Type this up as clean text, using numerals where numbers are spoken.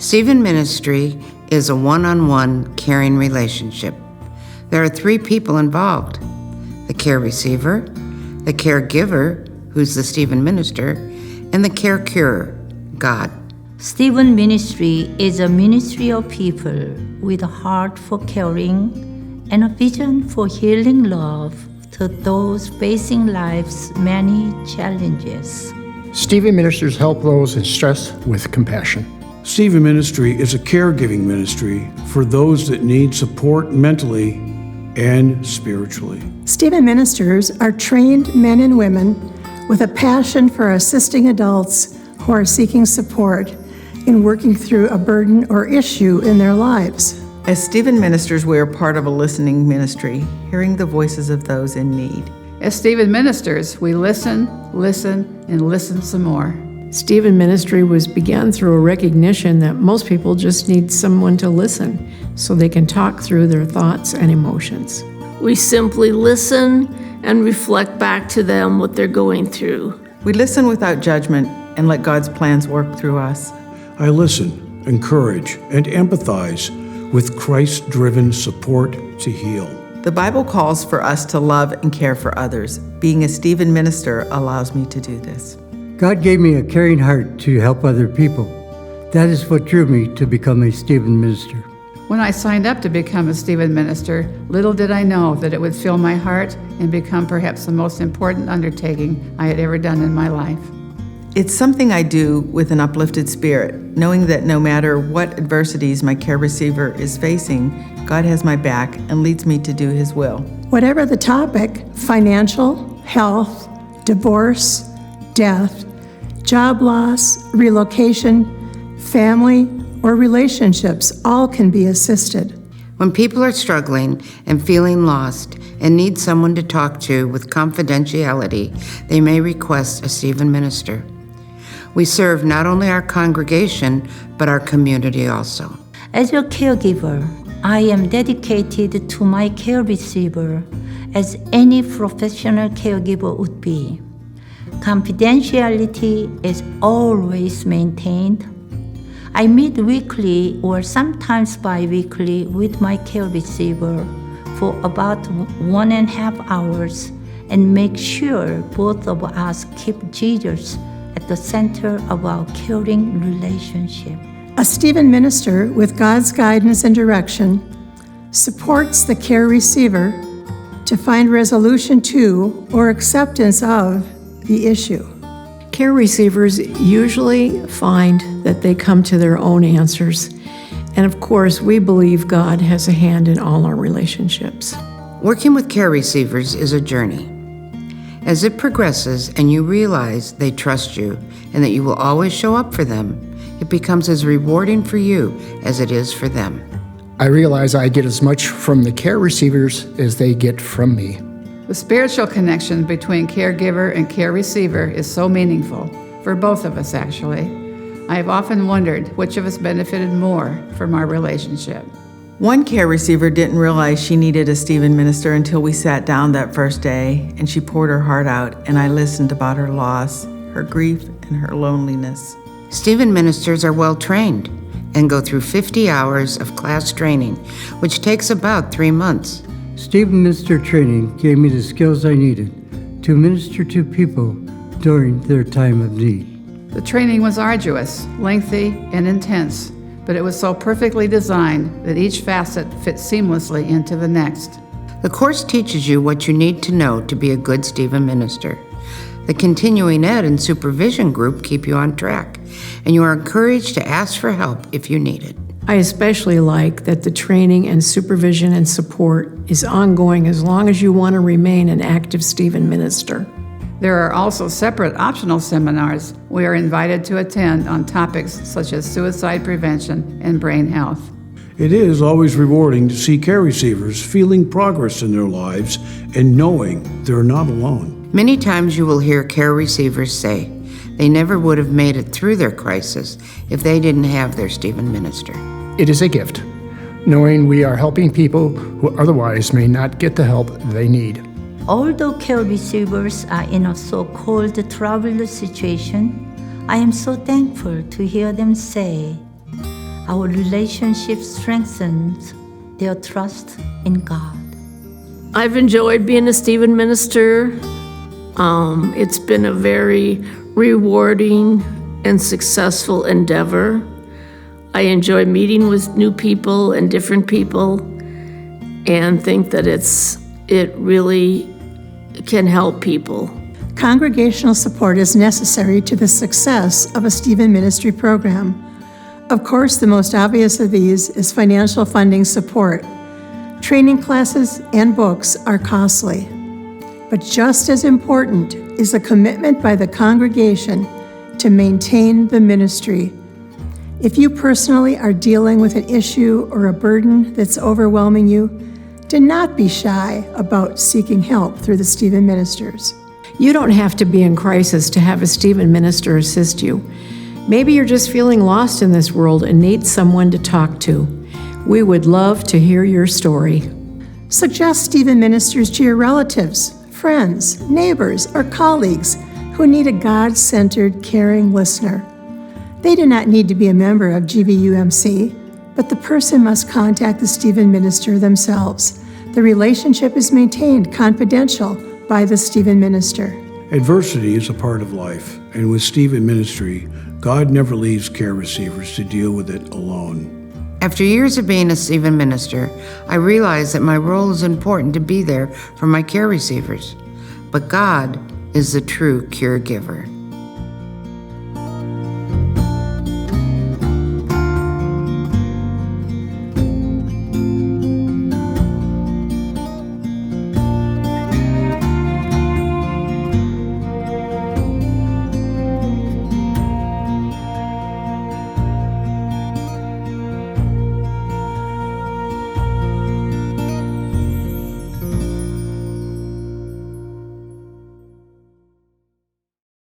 Stephen Ministry is a one-on-one caring relationship. There are 3 people involved: the care receiver, the caregiver, who's the Stephen minister, and the care curer, God. Stephen Ministry is a ministry of people with a heart for caring and a vision for healing love to those facing life's many challenges. Stephen Ministers help those in stress with compassion. Stephen Ministry is a caregiving ministry for those that need support mentally and spiritually. Stephen Ministers are trained men and women with a passion for assisting adults who are seeking support in working through a burden or issue in their lives. As Stephen Ministers, we are part of a listening ministry, hearing the voices of those in need. As Stephen Ministers, we listen, and listen some more. Stephen Ministry was began through a recognition that most people just need someone to listen so they can talk through their thoughts and emotions. We simply listen and reflect back to them what they're going through. We listen without judgment and let God's plans work through us. I listen, encourage, and empathize with Christ-driven support to heal. The Bible calls for us to love and care for others. Being a Stephen Minister allows me to do this. God gave me a caring heart to help other people. That is what drew me to become a Stephen Minister. When I signed up to become a Stephen Minister, little did I know that it would fill my heart and become perhaps the most important undertaking I had ever done in my life. It's something I do with an uplifted spirit, knowing that no matter what adversities my care receiver is facing, God has my back and leads me to do His will. Whatever the topic, financial, health, divorce, death, job loss, relocation, family, or relationships, all can be assisted. When people are struggling and feeling lost and need someone to talk to with confidentiality, they may request a Stephen Minister. We serve not only our congregation, but our community also. As your caregiver, I am dedicated to my care receiver as any professional caregiver would be. Confidentiality is always maintained. I meet weekly or sometimes bi-weekly with my care receiver for about 1.5 hours and make sure both of us keep Jesus at the center of our caring relationship. A Stephen Minister with God's guidance and direction supports the care receiver to find resolution to or acceptance of the issue. Care receivers usually find that they come to their own answers. And of course, we believe God has a hand in all our relationships. Working with care receivers is a journey. As it progresses and you realize they trust you and that you will always show up for them, it becomes as rewarding for you as it is for them. I realize I get as much from the care receivers as they get from me. The spiritual connection between caregiver and care receiver is so meaningful, for both of us actually. I have often wondered which of us benefited more from our relationship. One care receiver didn't realize she needed a Stephen Minister until we sat down that first day and she poured her heart out and I listened about her loss, her grief, and her loneliness. Stephen Ministers are well trained and go through 50 hours of class training, which takes about 3 months. Stephen Minister training gave me the skills I needed to minister to people during their time of need. The training was arduous, lengthy, and intense, but it was so perfectly designed that each facet fits seamlessly into the next. The course teaches you what you need to know to be a good Stephen Minister. The continuing ed and supervision group keep you on track, and you are encouraged to ask for help if you need it. I especially like that the training and supervision and support is ongoing as long as you want to remain an active Stephen Minister. There are also separate optional seminars we are invited to attend on topics such as suicide prevention and brain health. It is always rewarding to see care receivers feeling progress in their lives and knowing they're not alone. Many times you will hear care receivers say they never would have made it through their crisis if they didn't have their Stephen Minister. It is a gift, knowing we are helping people who otherwise may not get the help they need. Although care receivers are in a so-called troubled situation, I am so thankful to hear them say, Our relationship strengthens their trust in God. I've enjoyed being a Stephen minister. It's been a very rewarding and successful endeavor. I enjoy meeting with new people and different people and think that it really can help people. Congregational support is necessary to the success of a Stephen ministry program. Of course, the most obvious of these is financial funding support. Training classes and books are costly. But just as important is a commitment by the congregation to maintain the ministry. If you personally are dealing with an issue or a burden that's overwhelming you, do not be shy about seeking help through the Stephen ministers. You don't have to be in crisis to have a Stephen minister assist you. Maybe you're just feeling lost in this world and need someone to talk to. We would love to hear your story. Suggest Stephen ministers to your relatives, friends, neighbors, or colleagues who need a God-centered, caring listener. They do not need to be a member of GVUMC, but the person must contact the Stephen minister themselves. The relationship is maintained confidential by the Stephen minister. Adversity is a part of life, and with Stephen ministry, God never leaves care receivers to deal with it alone. After years of being a Stephen minister, I realized that my role is important to be there for my care receivers. But God is the true caregiver.